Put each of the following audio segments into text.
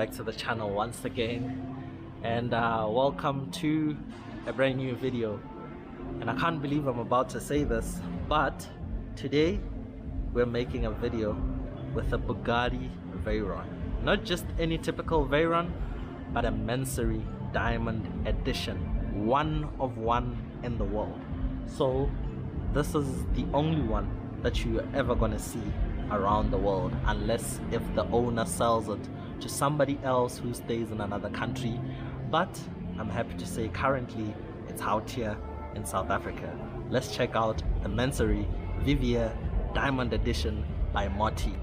back to the channel once again, and welcome to a brand new video. And I can't believe I'm about to say this, but today we're making a video with a Bugatti Veyron. Not just any typical Veyron, but a Mansory Diamond Edition, one of one in the world. So this is the only one that you're ever gonna see around the world, unless if the owner sells it to somebody else who stays in another country. But I'm happy to say currently it's out here in South Africa. Let's check out the Mansory Vivere Diamond Edition by Motti.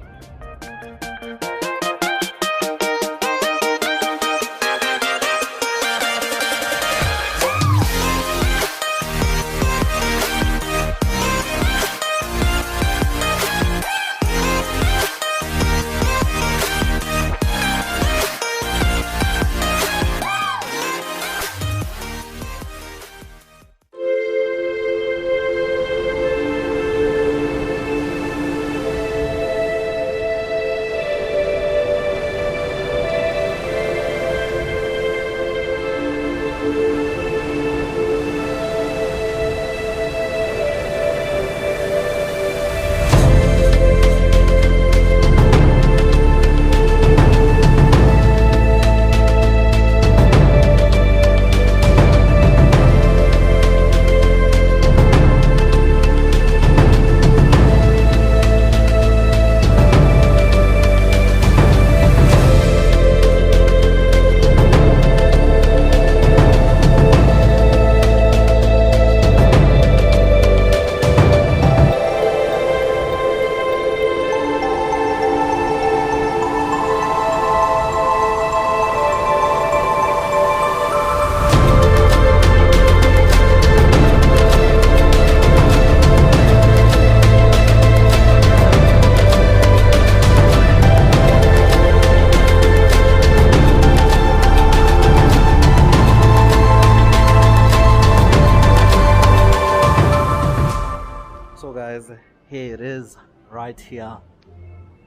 Guys, here it is right here.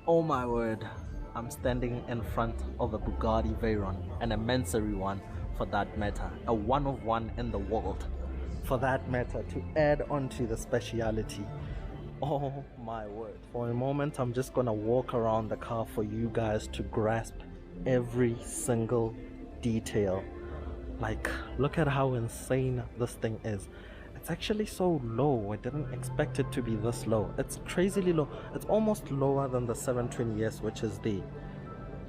Oh my word, I'm standing in front of a Bugatti Veyron, and a Mansory one for that matter, a one of one in the world for that matter, to add on to the speciality. Oh my word. For a moment I'm just gonna walk around the car for you guys to grasp every single detail. Like, look at how insane this thing is. It's actually so low. I didn't expect it to be this low. It's crazily low. It's almost lower than the 720S, which is the,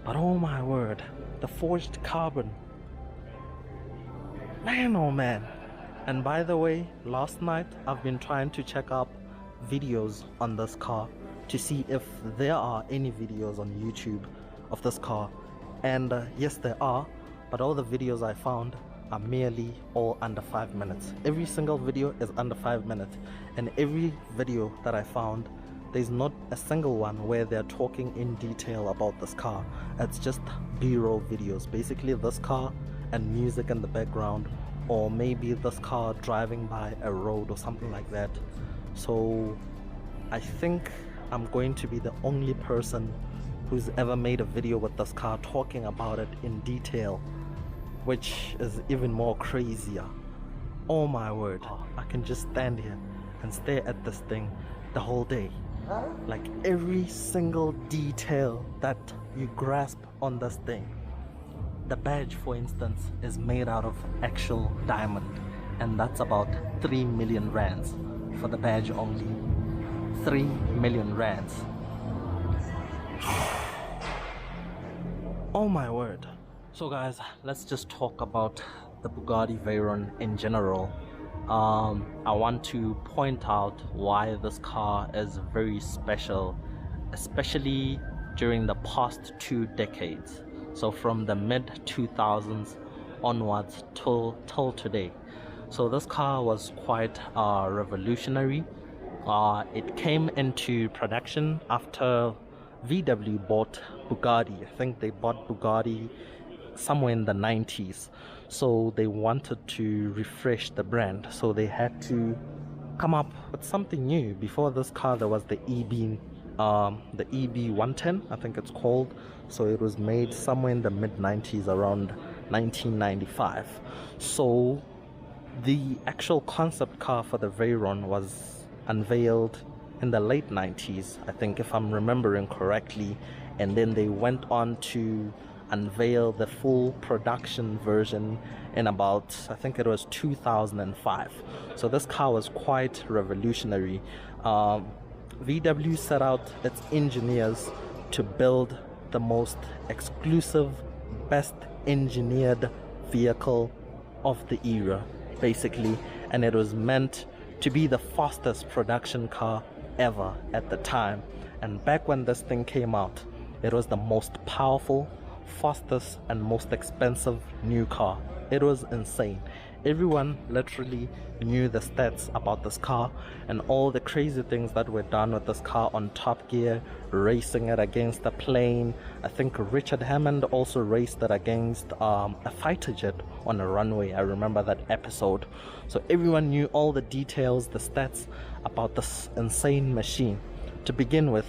but oh my word, the forged carbon, man, oh man. And by the way, last night I've been trying to check up videos on this car to see if there are any videos on YouTube of this car, and yes there are, but all the videos I found are merely all under 5 minutes. Every single video is under 5 minutes, and every video that I found, there's not a single one where they're talking in detail about this car. It's just B-roll videos, basically this car and music in the background, or maybe this car driving by a road or something like that. So I think I'm going to be the only person who's ever made a video with this car talking about it in detail, which is even more crazier. Oh my word, I can just stand here and stare at this thing the whole day. Like, every single detail that you grasp on this thing. The badge, for instance, is made out of actual diamond, and that's about 3 million rands for the badge only. 3 million rands. Oh my word. So guys, let's just talk about the Bugatti Veyron in general. I want to point out why this car is very special, especially during the past 2 decades. So from the mid 2000s onwards till today. So this car was quite revolutionary. It came into production after VW bought Bugatti. I think they bought Bugatti somewhere in the 90s, so they wanted to refresh the brand, so they had to come up with something new. Before this car there was the e-beam the EB110, I think it's called. So it was made somewhere in the mid-90s, around 1995. So the actual concept car for the Veyron was unveiled in the late 90s, I think, if I'm remembering correctly, and then they went on to unveil the full production version in about, I think it was 2005. So this car was quite revolutionary. VW set out its engineers to build the most exclusive, best engineered vehicle of the era, basically, and it was meant to be the fastest production car ever at the time. And back when this thing came out, it was the most powerful, fastest, and most expensive new car. It was insane. Everyone literally knew the stats about this car and all the crazy things that were done with this car on Top Gear, racing it against a plane. I think Richard Hammond also raced it against a fighter jet on a runway. I remember that episode. So everyone knew all the details, the stats about this insane machine. To begin with,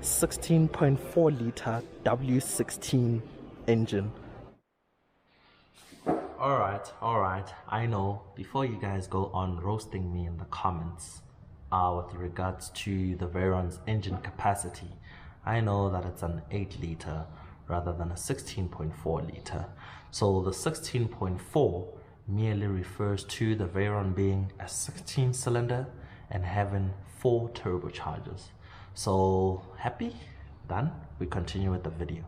16.4 liter W16 engine. Alright, I know, before you guys go on roasting me in the comments with regards to the Veyron's engine capacity, I know that it's an 8 liter rather than a 16.4 liter. So the 16.4 merely refers to the Veyron being a 16 cylinder and having 4 turbochargers. So happy? Done? We continue with the video.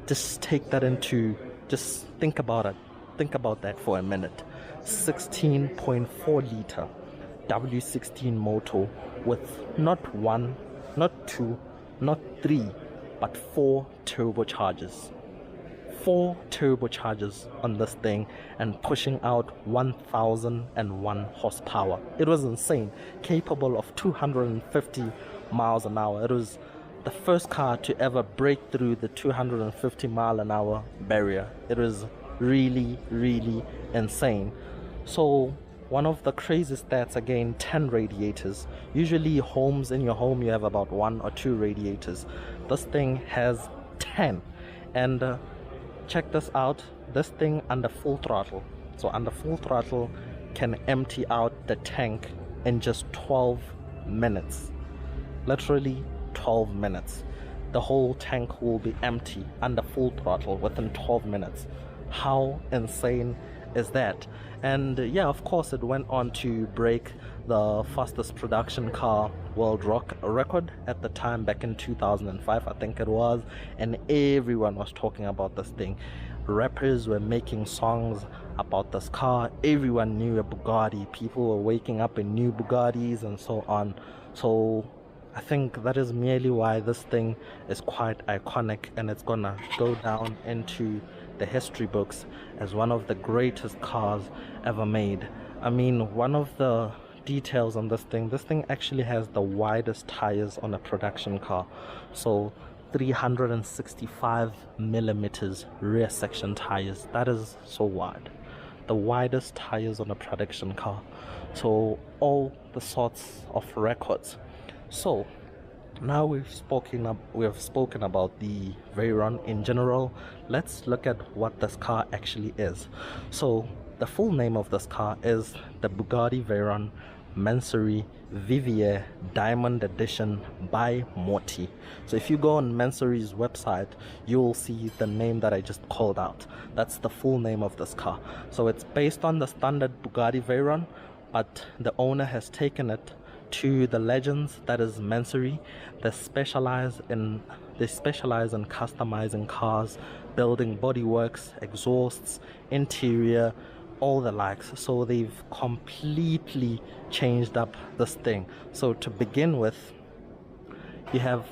Just take that into, just think about it. Think about that for a minute. 16.4 liter W16 motor with not 1, not 2, not 3, but 4 turbochargers. 4 turbochargers on this thing and pushing out 1001 horsepower. It was insane. Capable of 250 miles an hour. It was the first car to ever break through the 250 mile an hour barrier. It was really, really insane. So one of the crazy stats, again, 10 radiators. Usually homes, in your home you have about 1 or 2 radiators. This thing has 10. And check this out, this thing under full throttle, so under full throttle, can empty out the tank in just 12 minutes. Literally 12 minutes. The whole tank will be empty under full throttle within 12 minutes. How insane is that? And yeah, of course, it went on to break the fastest production car world record at the time, back in 2005, I think it was, and everyone was talking about this thing. Rappers were making songs about this car. Everyone knew a Bugatti. People were waking up in new Bugattis and so on. So I think that is merely why this thing is quite iconic, and it's gonna go down into the history books as one of the greatest cars ever made. I mean, one of the details on this thing actually has the widest tires on a production car. So 365 millimeters rear section tires. That is so wide. The widest tires on a production car. So all the sorts of records. So now we have spoken about the Veyron in general. Let's look at what this car actually is. So the full name of this car is the Bugatti Veyron Mansory Vivere Diamond Edition by Morty. So if you go on Mansory's website, you will see the name that I just called out. That's the full name of this car. So it's based on the standard Bugatti Veyron, but the owner has taken it to the legends, that is Mansory. They specialize in customizing cars, building bodyworks, exhausts, interior, all the likes. So they've completely changed up this thing. So to begin with, you have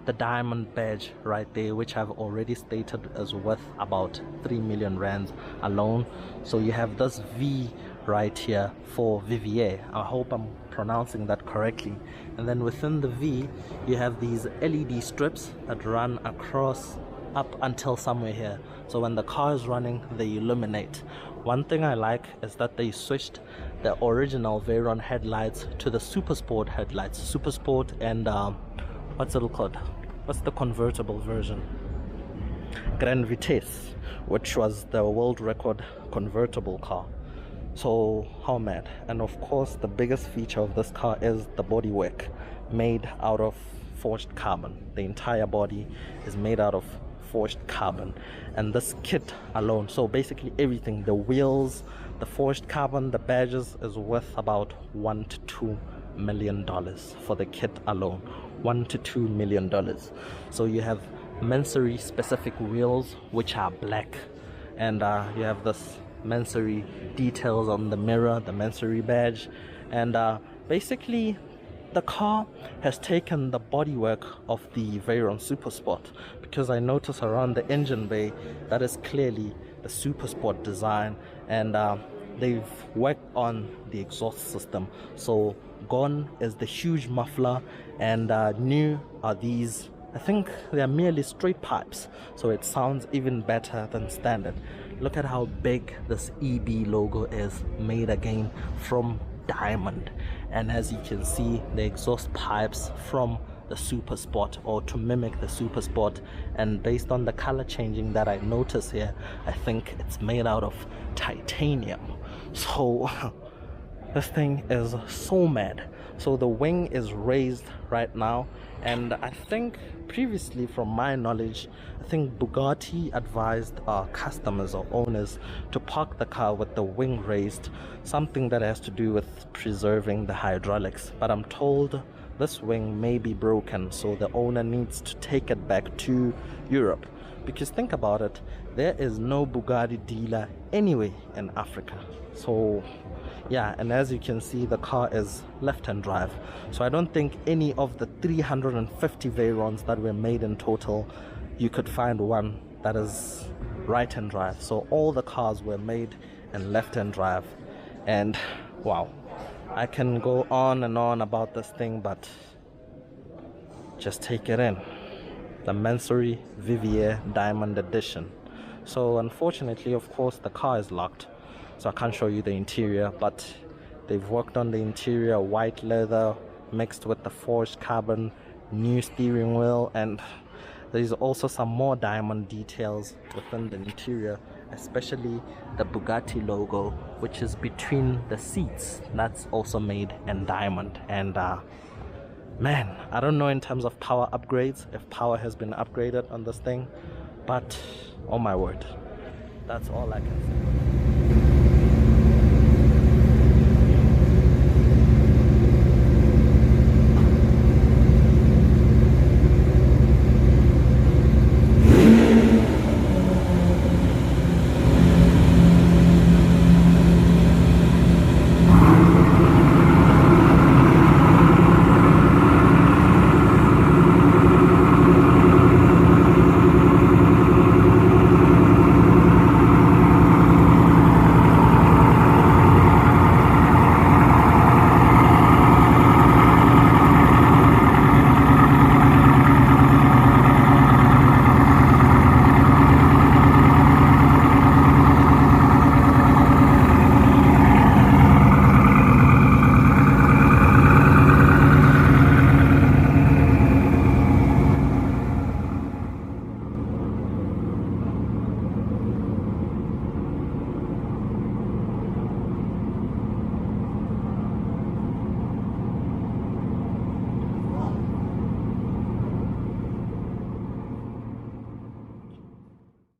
the diamond badge right there, which I've already stated is worth about 3 million rands alone. So you have this V right here for Vivere. I hope I'm pronouncing that correctly. And then within the V, you have these LED strips that run across up until somewhere here. So when the car is running, they illuminate. One thing I like is that they switched the original Veyron headlights to the Super Sport headlights. Super Sport and what's it called? What's the convertible version? Grand Vitesse, which was the world record convertible car. So how mad. And of course the biggest feature of this car is the bodywork, made out of forged carbon. The entire body is made out of forged carbon, and this kit alone, so basically everything, the wheels, the forged carbon, the badges, is worth about $1 to $2 million for the kit alone. $1 to $2 million. So you have Mansory specific wheels, which are black, and you have this Mansory details on the mirror, the Mansory badge, and basically the car has taken the bodywork of the Veyron Super Sport, because I notice around the engine bay that is clearly the Super Sport design, and they've worked on the exhaust system. So gone is the huge muffler, and new are these, I think they are merely straight pipes, so it sounds even better than standard. Look at how big this EB logo is, made again from diamond. And as you can see, the exhaust pipes from the Super Sport, or to mimic the Super Sport, and based on the color changing that I notice here, I think it's made out of titanium. So this thing is so mad. So the wing is raised right now, and I think previously, from my knowledge, I think Bugatti advised our customers or owners to park the car with the wing raised, something that has to do with preserving the hydraulics. But I'm told this wing may be broken, so the owner needs to take it back to Europe, because think about it, there is no Bugatti dealer anyway in Africa. So yeah, and as you can see, the car is left-hand drive, so I don't think any of the 350 Veyrons that were made in total, you could find one that is right-hand drive. So all the cars were made in left-hand drive, and wow, I can go on and on about this thing, but just take it in. The Mansory Vivere Diamond Edition. So unfortunately, of course, the car is locked, so I can't show you the interior, but they've worked on the interior, white leather mixed with the forged carbon, new steering wheel, and there's also some more diamond details within the interior, especially the Bugatti logo, which is between the seats. That's also made in diamond. And man, I don't know in terms of power upgrades, if power has been upgraded on this thing, but oh my word, that's all I can say.